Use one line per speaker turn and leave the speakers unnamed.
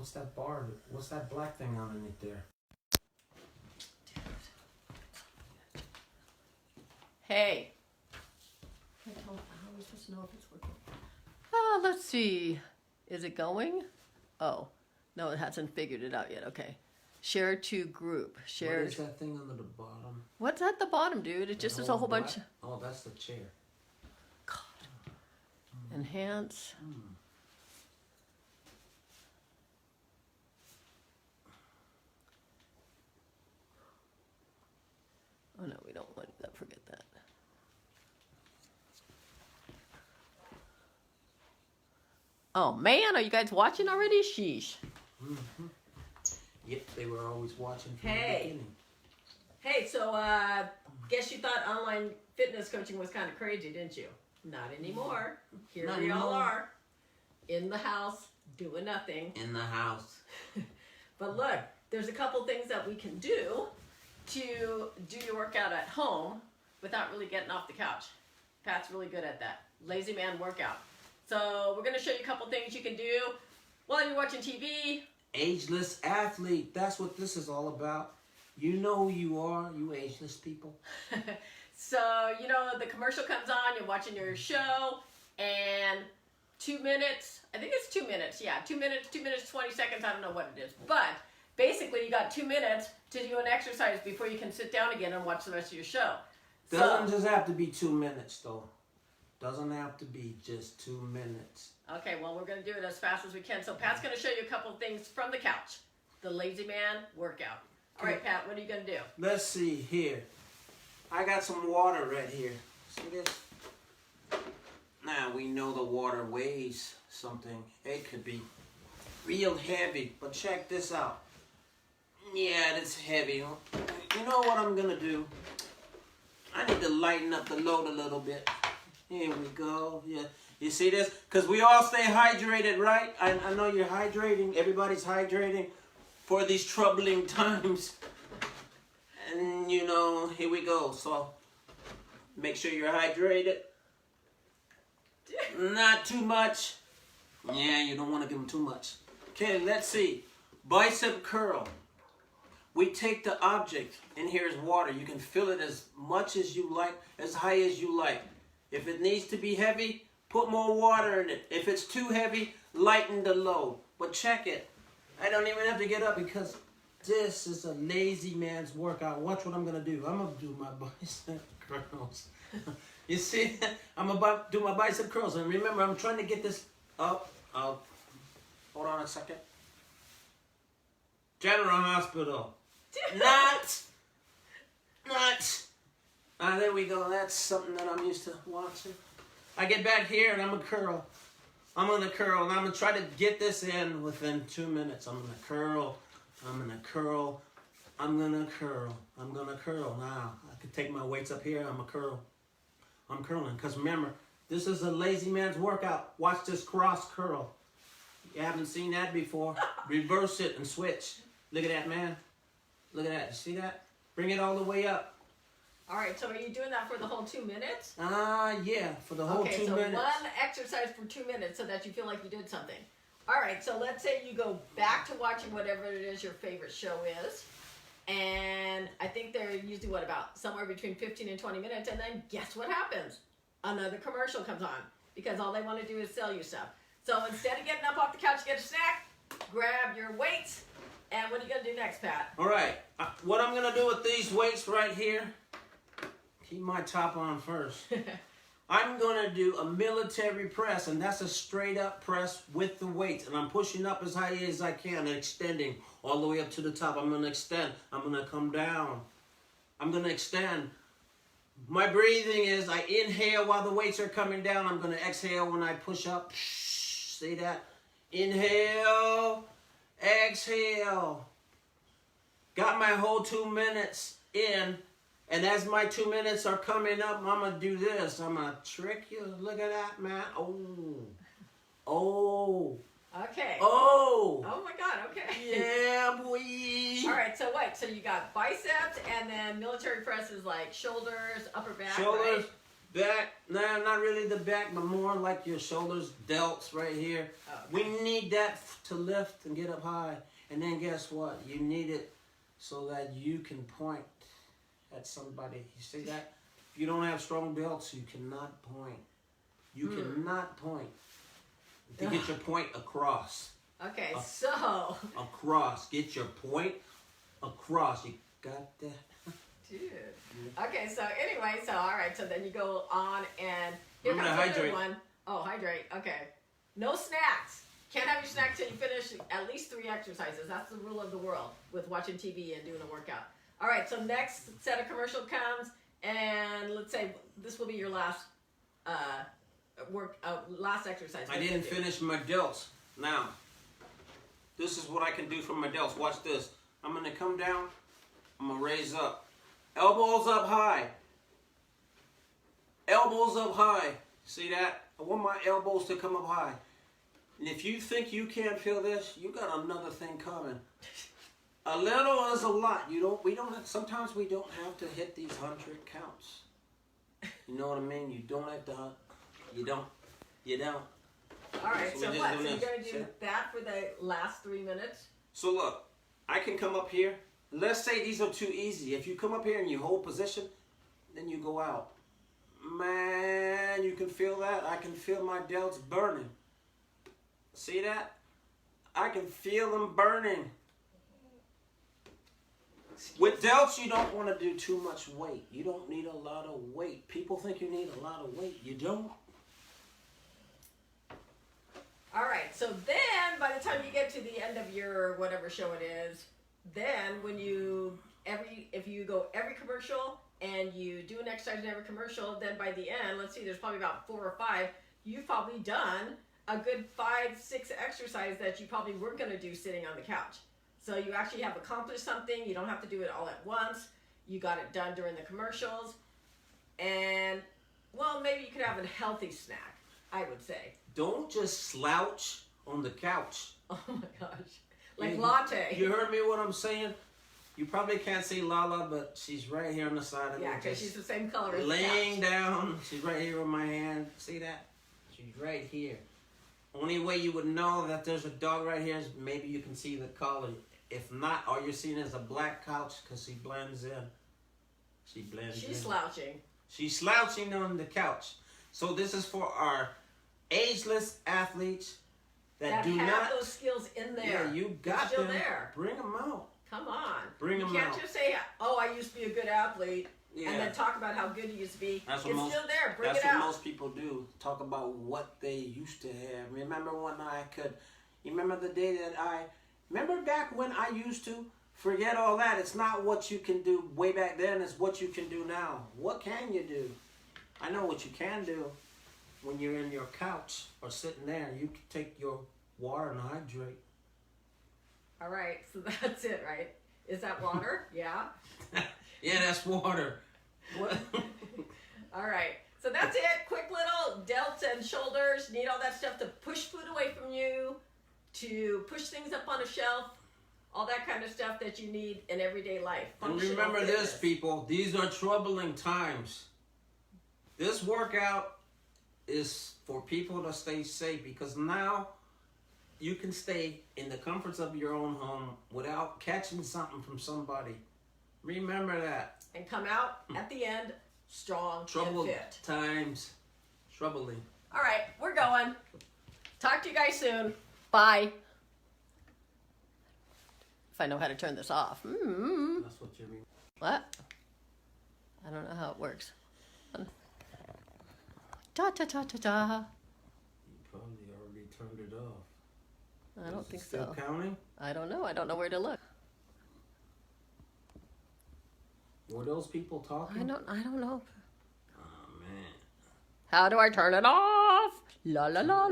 What's that bar? What's that black thing underneath there?
Hey. How are we supposed to know if it's working? Let's see. Is it going? Oh, no, it hasn't figured it out yet. Okay. Share to group. Share.
What is that thing under the bottom?
What's at the bottom, dude? It just is a whole bunch.
Oh, that's the chair.
God. Enhance. Oh, no, we don't want that. Forget that. Oh, man, are you guys watching already? Sheesh.
Mm-hmm. Yep, they were always watching from the beginning.
Hey, so guess you thought online fitness coaching was kind of crazy, didn't you? Not anymore. Here we all are, in the house, doing nothing.
In the house.
But look, there's a couple things that we can do to do your workout at home without really getting off the couch. Pat's really good at that. Lazy man workout. So we're going to show you a couple things you can do while you're watching TV.
Ageless athlete. That's what this is all about. You know who you are, you ageless people.
So, you know, the commercial comes on, you're watching your show, and 2 minutes, I think it's 2 minutes, yeah, 2 minutes, 20 seconds, I don't know what it is. But basically, you got 2 minutes to do an exercise before you can sit down again and watch the rest of your show.
Doesn't just have to be 2 minutes, though. Doesn't have to be just 2 minutes.
Okay, well, we're going to do it as fast as we can. So Pat's going to show you a couple of things from the couch. The lazy man workout. All right, Pat, what are you going to do?
Let's see here. I got some water right here. See this? Now, we know the water weighs something. It could be real heavy, but check this out. Yeah, it's heavy. You know what I'm going to do? I need to lighten up the load a little bit. Here we go. Yeah. You see this? Because we all stay hydrated, right? I know you're hydrating. Everybody's hydrating for these troubling times. And, you know, here we go. So, make sure you're hydrated. Not too much. Yeah, you don't want to give them too much. Okay, let's see. Bicep curl. We take the object, and here's water. You can fill it as much as you like, as high as you like. If it needs to be heavy, put more water in it. If it's too heavy, lighten the load. But check it. I don't even have to get up because this is a lazy man's workout. Watch what I'm going to do. I'm going to do my bicep curls. You see? I'm about to do my bicep curls. And remember, I'm trying to get this up. Hold on a second. General Hospital. Not. There we go. That's something that I'm used to watching. I get back here and I'm going to curl. I'm going to curl and I'm going to try to get this in within 2 minutes. I'm going to curl. I'm going to curl. I'm going to curl. I'm going to curl. Now, I can take my weights up here. I'm going to curl. I'm curling. Because remember, this is a lazy man's workout. Watch this cross curl. You haven't seen that before. Reverse it and switch. Look at that, man. Look at that. You see that? Bring it all the way up.
All right, so are you doing that for the whole 2 minutes?
Yeah, for the whole 2 minutes.
Okay, so one exercise for 2 minutes so that you feel like you did something. All right, so let's say you go back to watching whatever it is your favorite show is. And I think they're usually, about somewhere between 15 and 20 minutes. And then guess what happens? Another commercial comes on because all they want to do is sell you stuff. So instead of getting up off the couch to get a snack, grab your weights. And what are you going to do next, Pat?
All right, what I'm going to do with these weights right here, keep my top on first. I'm going to do a military press, and that's a straight up press with the weights. And I'm pushing up as high as I can and extending all the way up to the top. I'm going to extend. I'm going to come down. I'm going to extend. My breathing is I inhale while the weights are coming down. I'm going to exhale when I push up. See that? Inhale. Exhale. Got my whole 2 minutes in. And as my 2 minutes are coming up, I'm going to do this. I'm going to trick you. Look at that, man. Oh.
Okay.
Oh.
Oh, my God. Okay.
Yeah, boy.
All right. So, wait. So, you got biceps and then military presses like shoulders, upper back,
Shoulders,
right?
Back, no, not really the back, but more like your shoulders, delts right here.
Okay.
We need that to lift and get up high. And then guess what? You need it so that you can point at somebody. You see that? If you don't have strong delts, you cannot point. You cannot point. To get your point across.
Okay, so.
Across. Get your point across. You got that?
Dude. Okay, so anyway, so all right, so then you go on and here
I'm
comes
gonna
another
hydrate.
one. Oh, hydrate. Okay. No snacks. Can't have your snack till you finish at least 3 exercises. That's the rule of the world with watching TV and doing a workout. All right, so next set of commercial comes, and let's say this will be your last last exercise.
I didn't finish my delts. Now, this is what I can do for my delts. Watch this. I'm gonna come down. I'm gonna raise up. Elbows up high. Elbows up high. See that? I want my elbows to come up high. And if you think you can't feel this, you got another thing coming. A little is a lot. Sometimes we don't have to hit these 100 counts. You know what I mean? You don't have to, you don't.
All right, so
we're just
what? So
doing
you're
this.
going to do that for the last 3 minutes?
So look, I can come up here. Let's say these are too easy. If you come up here and you hold position, then you go out. Man, you can feel that? I can feel my delts burning. See that? I can feel them burning. With delts, you don't want to do too much weight. You don't need a lot of weight. People think you need a lot of weight. You don't.
All right, so then by the time you get to the end of your whatever show it is, then when if you go every commercial and you do an exercise in every commercial, then by the end, let's see, there's probably about 4 or 5, you've probably done a good 5, 6 exercises that you probably weren't going to do sitting on the couch. So you actually have accomplished something. You don't have to do it all at once. You got it done during the commercials. And, well, maybe you could have a healthy snack, I would say.
Don't just slouch on the couch.
Oh my gosh. Like latte.
You heard me what I'm saying? You probably can't see Lala, but she's right here on the side of me.
Yeah, because she's the same color as the
laying
couch.
down. She's right here with my hand. See that? She's right here. Only way you would know that there's a dog right here is maybe you can see the color. If not, all you're seeing is a black couch because she blends in. She blends in.
She's slouching.
She's slouching on the couch. So this is for our ageless athletes that do
have
not
those skills in there.
Yeah, you got
still
them.
there.
Bring them out.
Come on.
Bring
you
'em
can't
out.
just say, oh, I used to be a good athlete,
Yeah.
and then talk about how good you used to be.
That's
It's
what most,
still there. Bring
that's
it
what
out.
most people do. Talk about what they used to have. Remember the day that remember back when I used to? Forget all that. It's not what you can do way back then. It's what you can do now. What can you do? I know what you can do. When you're in your couch or sitting there, you can take your water and hydrate.
All right, so that's it, right? Is that water? Yeah.
Yeah, that's water. What?
All right, so that's it. Quick little delts and shoulders. Need all that stuff to push food away from you, to push things up on a shelf, all that kind of stuff that you need in everyday life.
And
Functional
remember
fitness.
this, people. These are troubling times. This workout is for people to stay safe because now you can stay in the comforts of your own home without catching something from somebody. Remember that.
And come out at the end strong
Troubled
and fit.
times. Troubling.
All right, we're going. Talk to you guys soon. Bye. If I know how to turn this off.
That's what you mean.
What? I don't know how it works. Da da da da da.
You probably already turned it off.
I don't
Is it
think
still
so.
counting?
I don't know. I don't know where to look.
Were those people talking?
I don't know.
Oh, man.
How do I turn it off? La la la la.